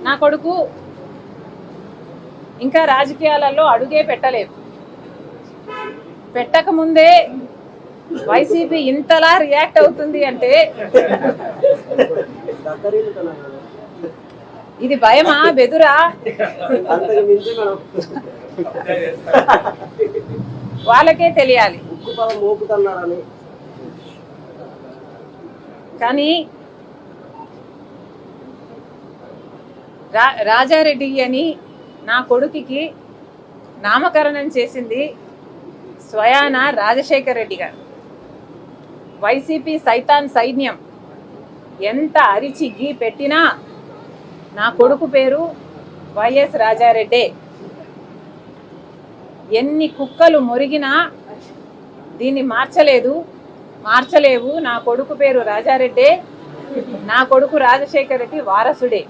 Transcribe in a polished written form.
నా కొడుకు ఇంకా రాజకీయాలలో అడుగే పెట్టలేదు. పెట్టక ముందే వైసీపీ ఇంతలా రియాక్ట్ అవుతుంది అంటే ఇది భయమా బెదురా? వాళ్ళకే తెలియాలి. కానీ రాజారెడ్డి అని నా కొడుకుకి నామకరణం చేసింది స్వయాన రాజశేఖర రెడ్డి గారు. వైసీపీ సైతాన్ సైన్యం ఎంత అరిచి గీ పెట్టినా నా కొడుకు పేరు వైఎస్ రాజారెడ్డే. ఎన్ని కుక్కలు మొరిగినా దీన్ని మార్చలేవు. నా కొడుకు పేరు రాజారెడ్డే. నా కొడుకు రాజశేఖర రెడ్డి వారసుడే.